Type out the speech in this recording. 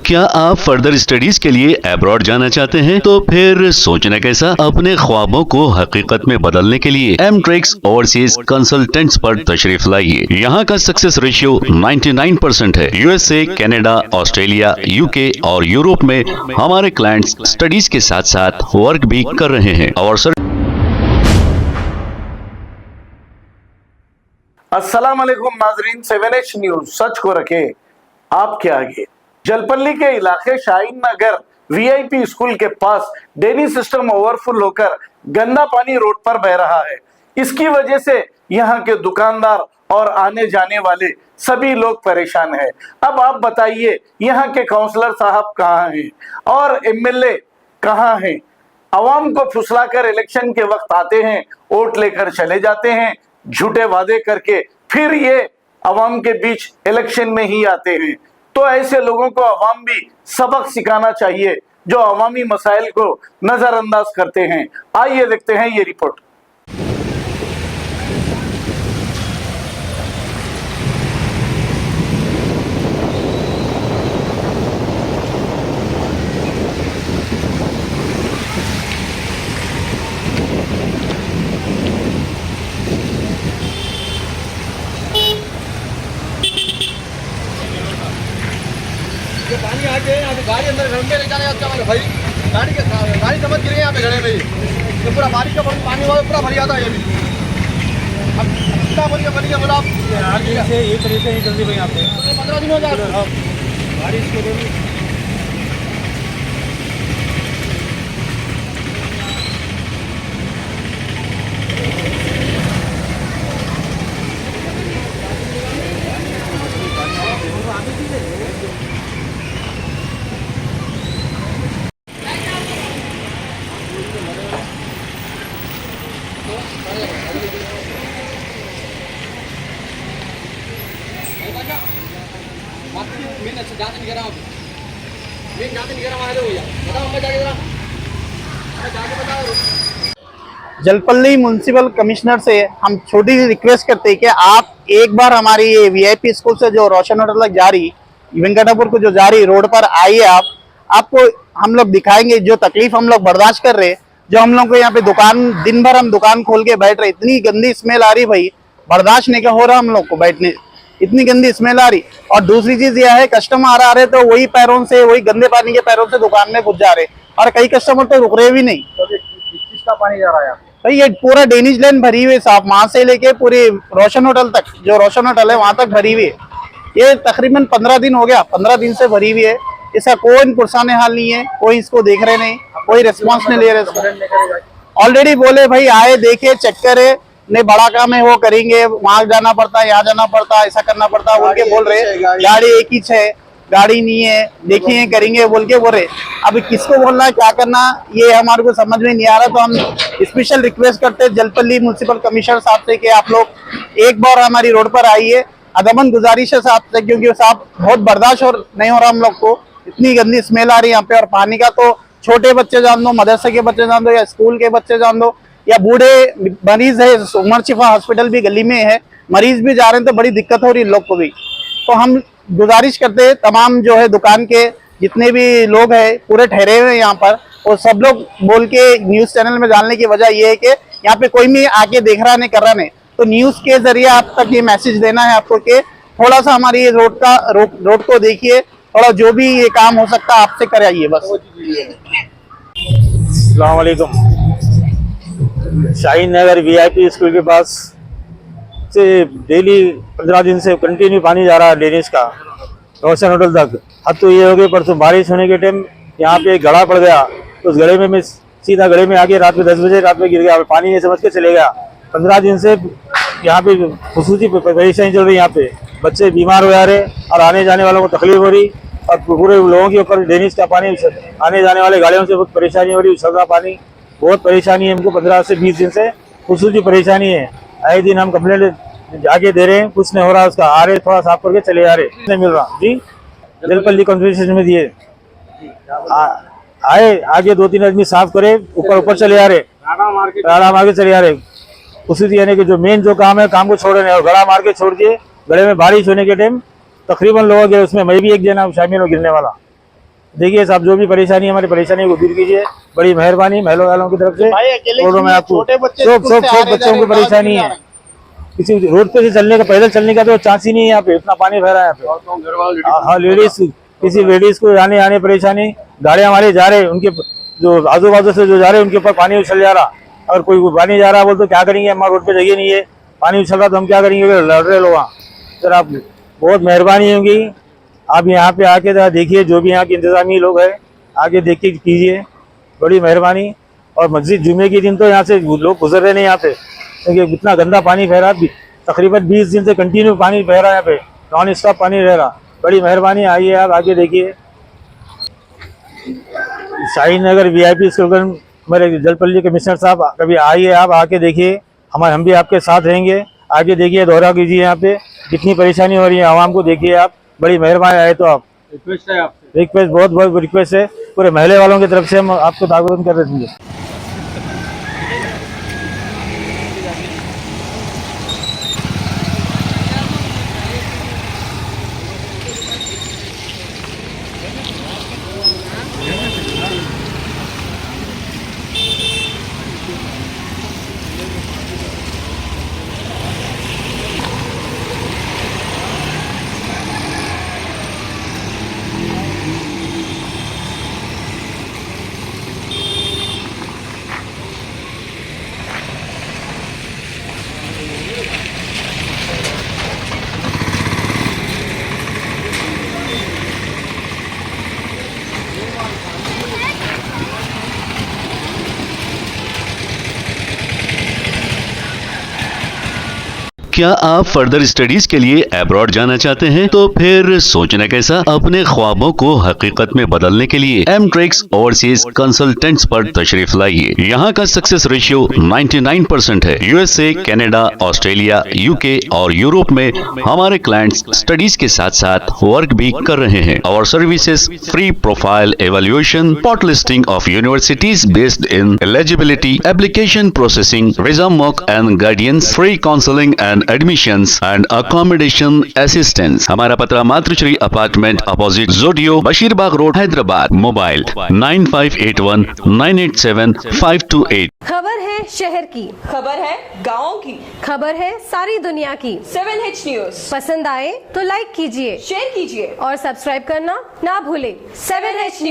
क्या आप further studies के लिए अब्रॉड जाना चाहते हैं? तो फिर सोचना कैसा, अपने ख्वाबों को हकीकत में बदलने के लिए एमट्रिक्स ओवरसीज कंसल्टेंट्स पर तशरीफ लाइए। यहाँ का सक्सेस रेशियो 99% है। यूएसए, कनाडा, ऑस्ट्रेलिया, यूके और यूरोप में हमारे क्लाइंट्स स्टडीज के साथ साथ वर्क भी कर रहे हैं और अस्सलाम वालेकुम नाजरीन, 7H न्यूज सच को रखे आपके आगे। जलपल्ली के इलाके शाहीन नगर वीआईपी स्कूल के पास ड्रेनेज सिस्टम ओवरफुल होकर गंदा पानी रोड पर बह रहा है। इसकी वजह से यहाँ के दुकानदार और आने जाने वाले सभी लोग परेशान हैं। अब आप बताइए, यहाँ के काउंसलर साहब कहाँ हैं और एमएलए कहाँ हैं? आवाम को फुसलाकर इलेक्शन के वक्त आते हैं, वोट लेकर चले जाते हैं, झूठे वादे करके फिर ये अवाम के बीच इलेक्शन में ही आते हैं। तो ऐसे लोगों को अवाम भी सबक सिखाना चाहिए जो अवामी मसाइल को नजरअंदाज करते हैं। आइए देखते हैं ये रिपोर्ट। ये पानी आके यहाँ पे गाड़ी अंदर घर में ले जाने का हमारे भाई गाड़ी समझ गिर गई यहाँ पे घड़े में। ये पूरा बारिश का पानी हुआ पूरा भर जाता है। ये भी अब कितना भर गया बोला आप से एक तरीके से जल्दी भाई यहाँ पे 15 दिन हो जाए बारिश के लिए। जलपल्ली म्युनिसिपल कमिश्नर से हम छोटी सी रिक्वेस्ट करते हैं कि आप एक बार हमारी ये वीआईपी स्कूल से जो रोशन होटल तक जा रही वेंकटापुर को जो जा रही रोड पर आइए। आपको हम लोग दिखाएंगे जो तकलीफ हम लोग बर्दाश्त कर रहे। जो हम लोग को यहाँ पे दुकान दिन भर हम दुकान खोल के बैठ रहे, इतनी गंदी स्मेल आ रही भाई, बर्दाश्त नहीं हो रहा हम लोग को बैठने, इतनी गंदी स्मेल आ रही। और दूसरी चीज यह है, कस्टमर आ रहे तो वही पैरों से, वही गंदे पानी के पैरों से दुकान में घुस जा रहे और कई कस्टमर तो रुक रहे भी नहीं। किसका पानी जा रहा है भाई ये पूरा ड्रेनेज लाइन भरी हुई है साहब, वहां से लेके पूरी रोशन होटल तक, जो रोशन होटल है वहां तक भरी हुई है। ये तकरीबन 15 दिन हो गया, 15 दिन से भरी हुई है। इसका कोई पुरसाने हाल नहीं है, कोई इसको देख रहे नहीं, कोई रिस्पॉन्स नहीं ले रहे। ऑलरेडी बोले भाई आए देखे चेक करे, नहीं बड़ा काम है वो करेंगे, वहां जाना पड़ता है, यहाँ जाना पड़ता है, ऐसा करना पड़ता है बोल के बोल रहे। गाड़ी एक ही है, गाड़ी नहीं है, देखिए करेंगे बोल के बोल रहे। अब किसको बोलना है, क्या करना, ये हमारे को समझ में नहीं आ रहा। तो हम स्पेशल रिक्वेस्ट करते हैं जलपल्ली म्युनिसिपल कमिश्नर साहब से कि आप लोग एक बार हमारी रोड पर आइए। अदमन गुजारिश है साहब से, क्योंकि साहब बहुत बर्दाश्त और नहीं हो रहा हम लोग को, इतनी गंदी स्मेल आ रही है यहाँ पे। और पानी का तो छोटे बच्चे जान दो, मदरसे के बच्चे जान दो या स्कूल के बच्चे जान दो या बूढ़े मरीज है, उमर शिफा हॉस्पिटल भी गली में है, मरीज भी जा रहे हैं तो बड़ी दिक्कत हो रही है लोग को भी। तो हम गुजारिश करते हैं तमाम जो है दुकान के जितने भी लोग हैं पूरे ठहरे हुए हैं यहाँ पर, और सब लोग बोल के न्यूज चैनल में डालने की वजह ये है कि यहाँ पे कोई भी आके देख रहा नहीं, कर रहा नहीं। तो न्यूज के जरिए आप तक ये मैसेज देना है आपको कि थोड़ा सा हमारी ये रोड को देखिए, थोड़ा जो भी ये काम हो सकता है आपसे कराइए बस। अस्सलाम वालेकुम। शाहीन नगर वीआईपी स्कूल के पास से डेली 15 दिन से कंटिन्यू पानी जा रहा है ड्रेनेज का रोशन होटल तक। अब तो ये हो गई, परसों बारिश होने के टाइम यहाँ पे एक गड्ढा पड़ गया, उस गड्ढे में मैं सीधा गड्ढे में आके रात में 10 बजे रात में गिर गया, पानी ये समझ के चले गया। 15 दिन से यहाँ पे खुसूसी परेशानी चल रही है। यहाँ पे बच्चे बीमार हो जा रहे और आने जाने वालों को तकलीफ हो रही, और पूरे लोगों के ऊपर ड्रेनेज का पानी, आने जाने वाले गाड़ियों से बहुत परेशानी हो रही, उछल रहा पानी, बहुत परेशानी है हमको। 15 से 20 दिन से खुसूसी परेशानी है। आए दिन हम कंप्लेंट जाके दे रहे हैं, कुछ नहीं हो रहा उसका। आ रहे थोड़ा साफ करके चले जा रहे, नहीं मिल रहा जी। जलपल्ली कॉन्स्टिट्यूशन में दिए आए, आगे 2-3 आदमी साफ करे, ऊपर चले जा रहे, गाड़ा मार के चले जा रहे। खुसूसी यानी कि जो मेन जो काम है, काम को छोड़ रहे हैं और गड़ा मार के छोड़ दिए। गड़े में बारिश होने के टाइम तकरीबन लोग गए, उसमें मैं भी एक जना शामिल हूँ गिरने वाला। देखिए साहब, जो भी परेशानी है, हमारी परेशानी को दूर कीजिए, बड़ी मेहरबानी महलों वालों की तरफ से। भाई अकेले रोडों में नहीं, आपको छोटे बच्चे सब स्कूल सब से आ सब रहे बच्चों जा को रहे, परेशानी जा है। रहे। किसी रोड पे से चलने का, पैदल चलने का तो चांस ही नहीं है यहाँ पे, इतना पानी बह रहा है यहाँ पे। हाँ, लेडीज, किसी लेडीज को आने आने परेशानी, गाड़ियां हमारे जा रहे, उनके जो आजू बाजू से जो जा रहे हैं उनके ऊपर पानी उछल जा रहा। अगर कोई पानी जा रहा है बोल तो क्या करेंगे, हमारे रोड पे जगह नहीं है, पानी उछल रहा तो हम क्या करेंगे, लड़ रहे लोग वहाँ। सर आप बहुत मेहरबानी होगी, आप यहाँ पे आके जरा देखिए, जो भी यहाँ के इंतजामी लोग हैं आके देख के कीजिए, बड़ी मेहरबानी। और मस्जिद जुमे के दिन तो यहाँ से लोग गुजर रहे नहीं यहाँ पे, क्योंकि इतना गंदा पानी बह रहा है, तकरीबन 20 दिन से कंटिन्यू पानी बह रहा है यहाँ पे, नॉन स्टॉप पानी रह रहा। बड़ी मेहरबानी, आइए आप आके देखिए। शाहीन नगर VIP स्कूल, मेरे जलपल्ली कमिश्नर साहब, कभी आइए आप आके देखिए, हम भी आपके साथ रहेंगे। आगे देखिए, दौरा कीजिए, यहाँ पे कितनी परेशानी हो रही है आवाम को, देखिए आप, बड़ी मेहरबानी। आए तो आप, रिक्वेस्ट है आपसे, रिक्वेस्ट, बहुत बहुत रिक्वेस्ट है, पूरे महल्ले वालों की तरफ से हम आपको दावत कर रहे थे। क्या आप फर्दर स्टडीज के लिए अब्रॉड जाना चाहते हैं? तो फिर सोचना कैसा, अपने ख्वाबों को हकीकत में बदलने के लिए एमट्रिक्स ओवरसीज कंसल्टेंट्स पर तशरीफ लाइए। यहाँ का सक्सेस रेशियो 99% है। USA, कनाडा, ऑस्ट्रेलिया, UK और यूरोप में हमारे क्लाइंट्स स्टडीज के साथ साथ वर्क भी कर रहे हैं। और services free profile evaluation, spot listing of universities based in eligibility, application processing, visa mock and guidance, free counselling and admissions and accommodation assistance. हमारा पता मातृश्री अपार्टमेंट अपोजिट जोडियो, बशीरबाग रोड, हैदराबाद। मोबाइल 9581 987 528। खबर है शहर की, खबर है गाँव की, खबर है सारी दुनिया की। 7H न्यूज पसंद आए तो लाइक कीजिए, शेयर कीजिए और सब्सक्राइब करना ना भूले। 7H news.